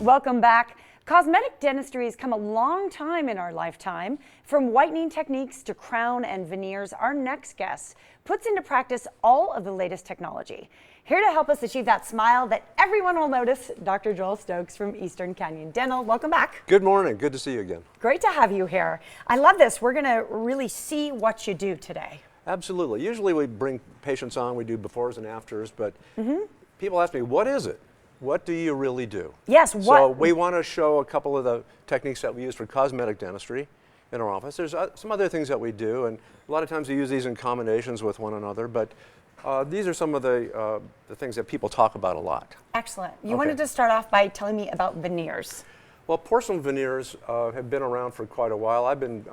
Welcome back. Cosmetic dentistry has come a long time in our lifetime. From whitening techniques to crown and veneers, our next guest puts into practice all of the latest technology. Here to help us achieve that smile that everyone will notice, Dr. Joel Stokes from Eastern Canyon Dental. Welcome back. Good morning. Good to see you again. Great to have you here. I love this. We're going to really see what you do today. Absolutely. Usually we bring patients on, we do befores and afters, but people ask me, what is it? What do you really do? Yes, what? So we want to show a couple of the techniques that we use for cosmetic dentistry in our office. There's some other things that we do, and a lot of times we use these in combinations with one another, but these are some of the things that people talk about a lot. Excellent. You wanted to start off by telling me about veneers. Well, porcelain veneers have been around for quite a while. I've been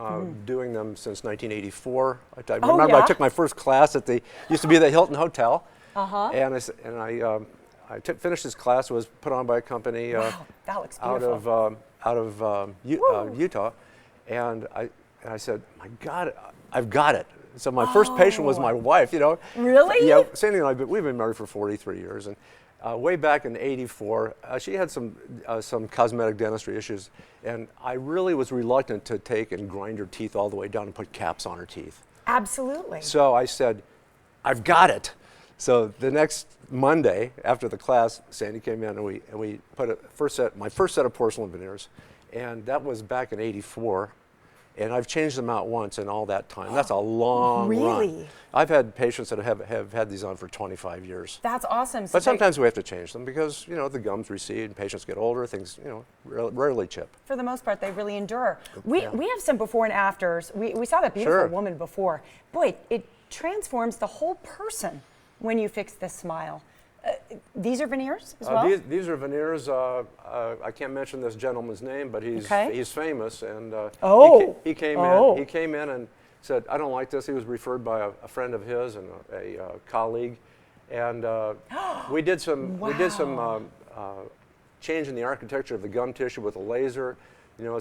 doing them since 1984. I remember I took my first class at used to be the Hilton Hotel, and I finished this class. It was put on by a company Wow, that looks out of Utah, and I said, my God, I've got it. So my first patient was my wife. You know, really? Yeah, Sandy and I. We've been married for 43 years, and way back in '84, she had some cosmetic dentistry issues, and I really was reluctant to take and grind her teeth all the way down and put caps on her teeth. Absolutely. So I said, I've got it. So the next Monday after the class, Sandy came in and we put my first set of porcelain veneers, and that was back in '84, and I've changed them out once in all that time. That's a long run. Really? I've had patients that have had these on for 25 years. That's awesome. But sometimes we have to change them because, you know, the gums recede and patients get older, things, you know, rarely chip. For the most part, they really endure. We have some before and afters. We saw that beautiful woman before. Boy, it transforms the whole person when you fix this smile. These are veneers as well? These are veneers. I can't mention this gentleman's name, but he's famous, and he came in and said, I don't like this. He was referred by a friend of his and a colleague, and we did some change in the architecture of the gum tissue with a laser. You know,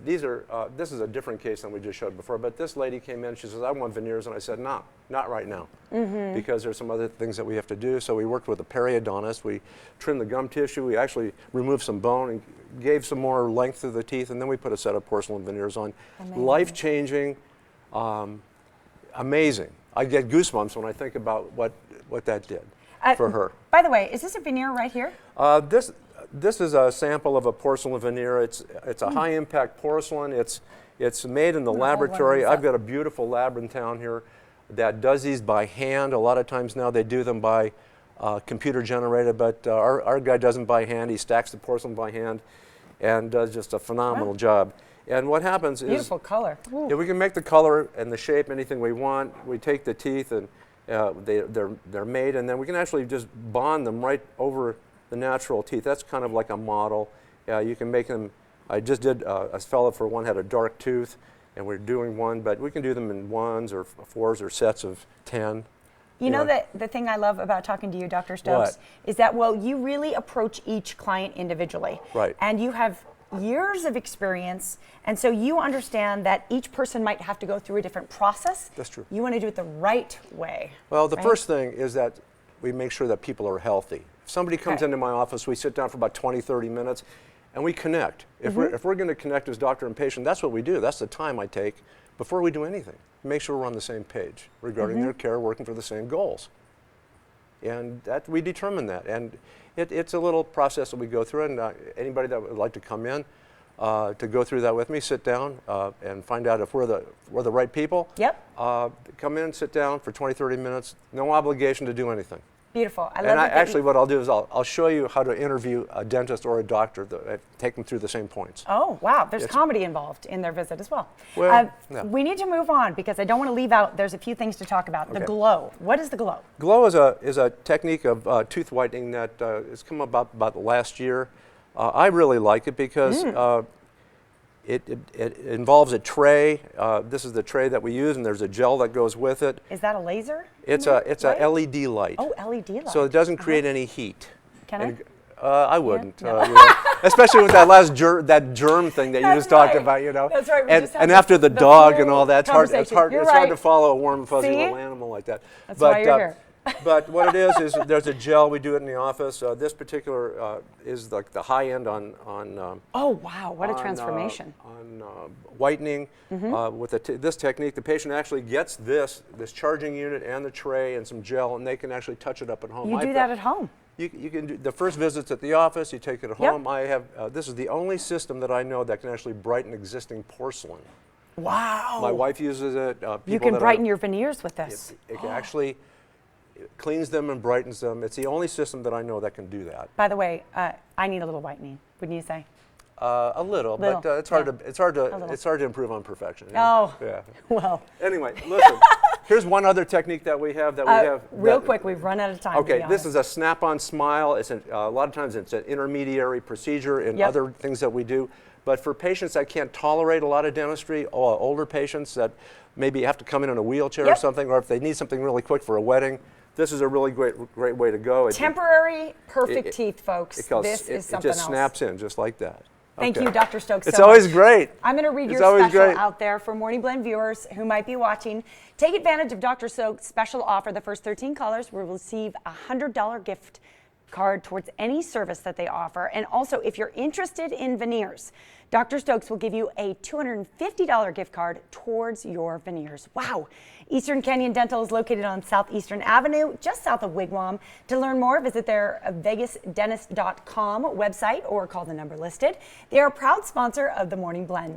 this is a different case than we just showed before, but this lady came in, she says, I want veneers, and I said, no, not right now, because there's some other things that we have to do. So we worked with a periodontist, we trimmed the gum tissue, we actually removed some bone and gave some more length to the teeth, and then we put a set of porcelain veneers on. Life-changing, amazing. I get goosebumps when I think about what that did for her. By the way, is this a veneer right here? This is a sample of a porcelain veneer. It's a high-impact porcelain. It's made in the laboratory. I've got a beautiful lab in town here that does these by hand. A lot of times now they do them by computer generated, but our guy doesn't by hand. He stacks the porcelain by hand and does just a phenomenal job. And what happens is beautiful color. Yeah, we can make the color and the shape anything we want. We take the teeth and they're made, and then we can actually just bond them right over the natural teeth. That's kind of like a model. You can make them. I just did a fellow for one had a dark tooth, and we're doing one, but we can do them in ones or fours or sets of 10. You know that the thing I love about talking to you, Dr. Stokes, is that, well, you really approach each client individually. Right. And you have years of experience, and so you understand that each person might have to go through a different process. That's true. You want to do it the right way. Well, the first thing is that we make sure that people are healthy. If somebody comes into my office, we sit down for about 20, 30 minutes, and we connect. If we're going to connect as doctor and patient, that's what we do. That's the time I take before we do anything. Make sure we're on the same page regarding their care, working for the same goals. And that we determine that. And it's a little process that we go through, and anybody that would like to come in to go through that with me, sit down and find out if we're the right people. Yep. Come in, sit down for 20, 30 minutes, no obligation to do anything. Beautiful. I love and actually what I'll do is I'll show you how to interview a dentist or a doctor, take them through the same points. Oh, wow. There's comedy involved in their visit as well. Well, we need to move on because I don't want to leave out, there's a few things to talk about. The glow. What is the glow? Glow is a technique of tooth whitening that has come about last year. I really like it because it involves a tray. This is the tray that we use, and there's a gel that goes with it. Is that a laser? It's a LED light. Oh, LED light. So it doesn't create any heat. Can I? I wouldn't, you know, especially with that germ thing that you just talked about, you know. That's right. And after the dog and all that, it's hard to follow a warm, fuzzy See? little animal like that. That's why you're here. But what it is there's a gel. We do it in the office. This particular is like the high end on Oh, wow, what a transformation. on whitening. With this technique, the patient actually gets this charging unit and the tray and some gel, and they can actually touch it up at home. You do that at home? You can do the first visits at the office. You take it at home. I have this is the only system that I know that can actually brighten existing porcelain. Wow. My wife uses it. You can brighten your veneers with this. It actually cleans them and brightens them. It's the only system that I know that can do that. By the way, I need a little whitening, wouldn't you say? A little. But it's hard to improve on perfection. Oh, yeah. Well. Anyway, listen. Here's one other technique that we have real quick, we've run out of time. Okay, this is a snap-on smile. It's a lot of times it's an intermediary procedure in other things that we do. But for patients that can't tolerate a lot of dentistry, or older patients that maybe have to come in a wheelchair or something, or if they need something really quick for a wedding, this is a really great way to go. Temporary perfect teeth, folks. This is something else. It just snaps in just like that. Thank you, Dr. Stokes. It's always great. I'm going to read your special out there for Morning Blend viewers who might be watching. Take advantage of Dr. Stokes' special offer. The first 13 callers will receive a $100 gift card towards any service that they offer. And also, if you're interested in veneers, Dr. Stokes will give you a $250 gift card towards your veneers. Wow. Eastern Canyon Dental is located on Southeastern Avenue, just south of Wigwam. To learn more, visit their vegasdentist.com website or call the number listed. They are a proud sponsor of the Morning Blend.